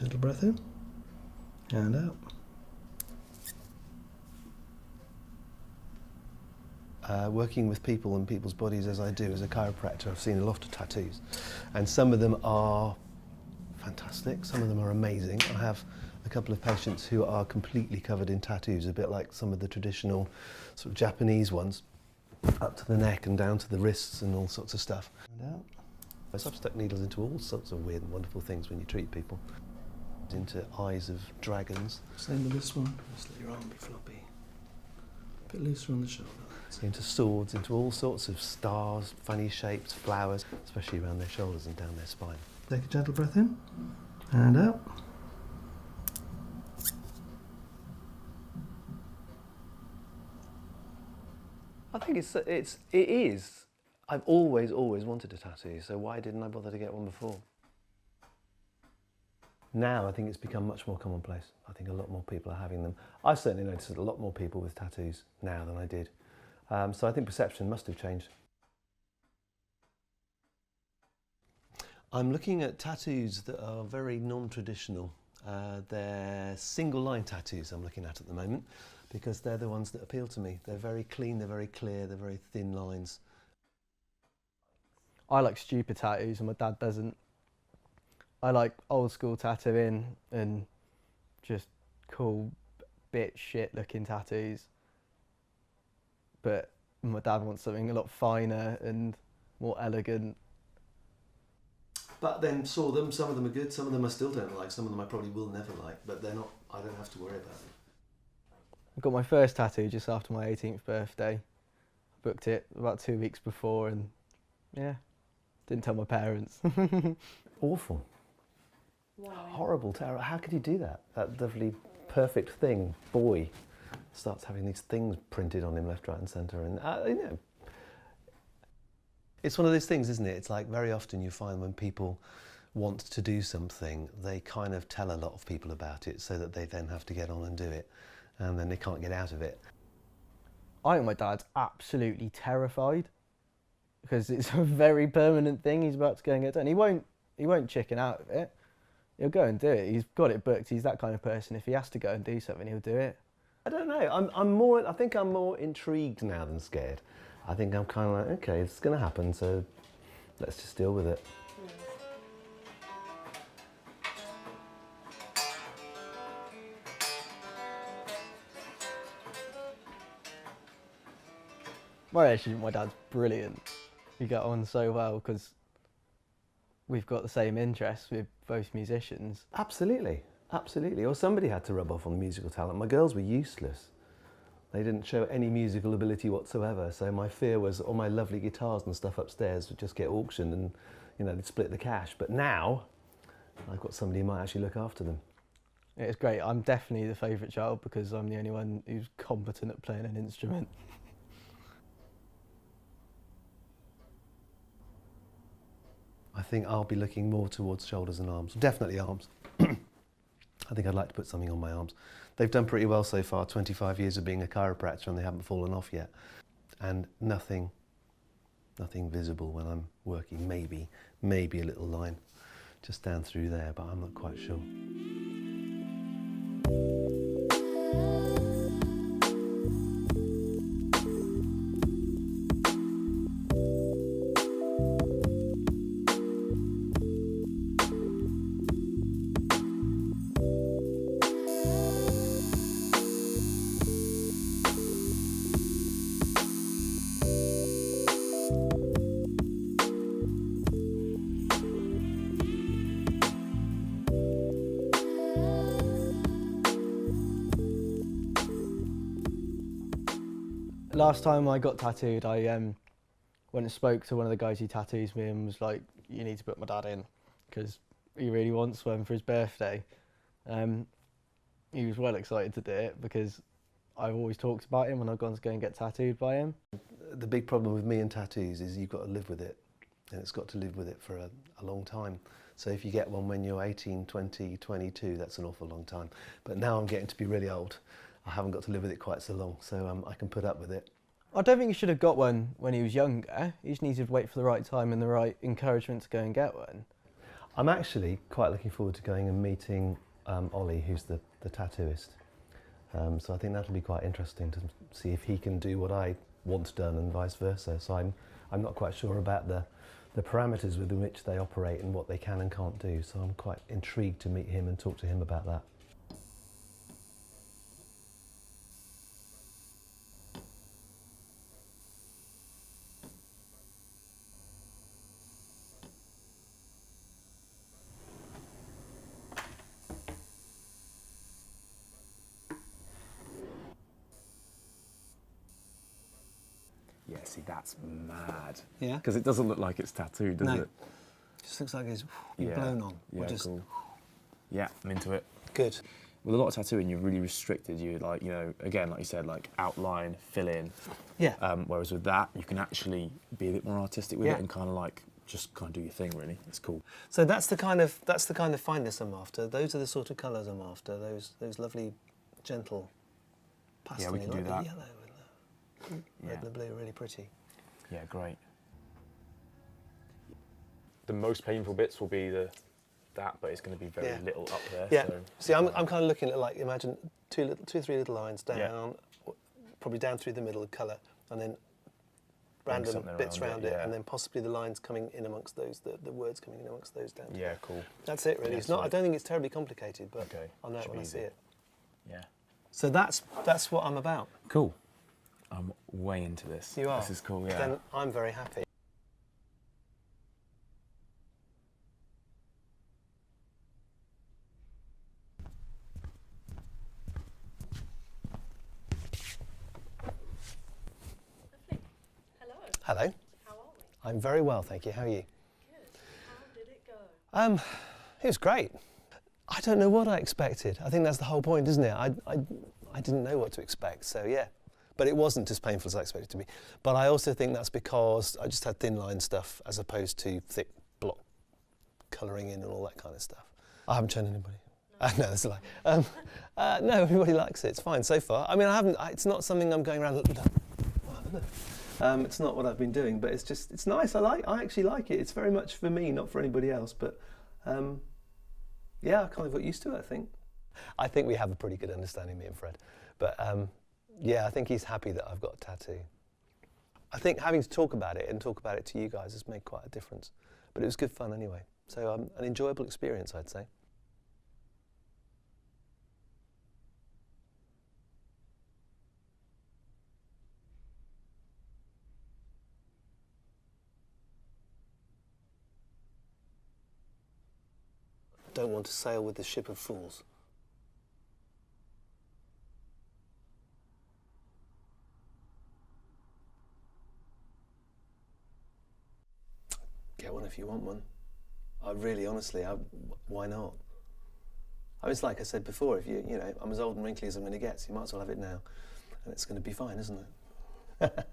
Gentle breath in and out. Working with people and people's bodies as I do as a chiropractor, I've seen a lot of tattoos, and some of them are fantastic, some of them are amazing. I have a couple of patients who are completely covered in tattoos, a bit like some of the traditional sort of Japanese ones, up to the neck and down to the wrists and all sorts of stuff. And out. I've stuck needles into all sorts of weird and wonderful things when you treat people. Into eyes of dragons. Same with this one, just let your arm be floppy. A bit looser on the shoulder. Into swords, into all sorts of stars, funny shapes, flowers, especially around their shoulders and down their spine. Take a gentle breath in and out. I think it is. I've always wanted a tattoo, so why didn't I bother to get one before? Now I think it's become much more commonplace. I think a lot more people are having them. I certainly noticed a lot more people with tattoos now than I did. So I think perception must have changed. I'm looking at tattoos that are very non-traditional. They're single line tattoos I'm looking at the moment, because they're the ones that appeal to me. They're very clean, they're very clear, they're very thin lines. I like stupid tattoos and my dad doesn't. I like old school tattooing and just cool, bit shit looking tattoos. But my dad wants something a lot finer and more elegant. But then saw them, some of them are good, some of them I still don't like, some of them I probably will never like, but they're not, I don't have to worry about them. I got my first tattoo just after my 18th birthday. I booked it about 2 weeks before and yeah, didn't tell my parents. Awful. Why? Horrible, terrible. How could you do that? That lovely, perfect thing, boy, starts having these things printed on him left, right and centre. And, you know, it's one of those things, isn't it? It's like very often you find when people want to do something, they kind of tell a lot of people about it so that they then have to get on and do it. And then they can't get out of it. I think my dad's absolutely terrified because it's a very permanent thing he's about to go and get done. He won't chicken out of it. He'll go and do it. He's got it booked. He's that kind of person. If he has to go and do something, he'll do it. I don't know. I think I'm more intrigued now than scared. I think I'm kind of like, okay, it's going to happen, so let's just deal with it. My relationship with my dad's brilliant. We get on so well because we've got the same interests. We're both musicians. Absolutely, absolutely. Or somebody had to rub off on the musical talent. My girls were useless. They didn't show any musical ability whatsoever. So my fear was all my lovely guitars and stuff upstairs would just get auctioned and, you know, they'd split the cash. But now I've got somebody who might actually look after them. It's great. I'm definitely the favourite child because I'm the only one who's competent at playing an instrument. I think I'll be looking more towards shoulders and arms. Definitely arms. I think I'd like to put something on my arms. They've done pretty well so far, 25 years of being a chiropractor, and they haven't fallen off yet. And nothing visible when I'm working. Maybe a little line just down through there, but I'm not quite sure. Last time I got tattooed, I went and spoke to one of the guys who tattoos me and was like, you need to put my dad in because he really wants one for his birthday. He was well excited to do it because I've always talked about him when I've gone to go and get tattooed by him. The big problem with me and tattoos is you've got to live with it, and it's got to live with it for a long time. So if you get one when you're 18, 20, 22, that's an awful long time. But now I'm getting to be really old. I haven't got to live with it quite so long, so I can put up with it. I don't think he should have got one when he was younger. He just needed to wait for the right time and the right encouragement to go and get one. I'm actually quite looking forward to going and meeting Ollie, who's the tattooist. So I think that'll be quite interesting to see if he can do what I want done and vice versa. So I'm not quite sure about the parameters within which they operate and what they can and can't do. So I'm quite intrigued to meet him and talk to him about that. Yeah, see, that's mad. Yeah? Because it doesn't look like it's tattooed, does No. it? Just looks like it's been blown on. Yeah, Or just cool. Yeah, I'm into it. good. With a lot of tattooing, you're really restricted. You like, you know, again, like you said, like outline, fill in. Yeah. Whereas with that, you can actually be a bit more artistic with Yeah. it and kind of like just kind of do your thing. Really, it's cool. So that's the kind of fineness I'm after. Those are the sort of colours I'm after. Those lovely, gentle pastel. we can do like that. The yellow and the red Yeah. and the blue, really pretty. Yeah, great. The most painful bits will be that, but it's going to be very Yeah. little up there. Yeah. So, See, I'm kind of looking at like imagine two, 3 little lines down, Yeah. probably down through the middle of colour, and then random something bits around around it, it, yeah. and then possibly the lines coming in amongst those, the words coming in amongst those down. Yeah, cool. That's it, really. Yeah, It's not. I sweet. don't think it's terribly complicated, but Okay, I'll know it should when be I see easy. it. Yeah. So that's what I'm about. Cool. I'm way into this. You are. This is cool. Yeah. Then I'm very happy. Hello, Hello. how are we? I'm very well, thank you. How are you? Good. How did it go? It was great. I don't know what I expected. I think that's the whole point, isn't it? I didn't know what to expect, so yeah. But it wasn't as painful as I expected it to be. But I also think that's because I just had thin line stuff as opposed to thick block colouring in and all that kind of stuff. I haven't shown anybody. No, that's a lie. No, everybody likes it. It's fine so far. I mean, it's not something I'm going around. It's not what I've been doing, but it's nice. I actually like it. It's very much for me, not for anybody else. But yeah, I kind of got used to it, I think. I think we have a pretty good understanding, me and Fred. But yeah, I think he's happy that I've got a tattoo. I think having to talk about it and talk about it to you guys has made quite a difference. But it was good fun anyway. So an enjoyable experience, I'd say. Don't want to sail with the ship of fools. Get one if you want one. I really, honestly, why not? I mean, it's like I said before, if you know, I'm as old and wrinkly as I'm going to get, so you might as well have it now. And it's going to be fine, isn't it?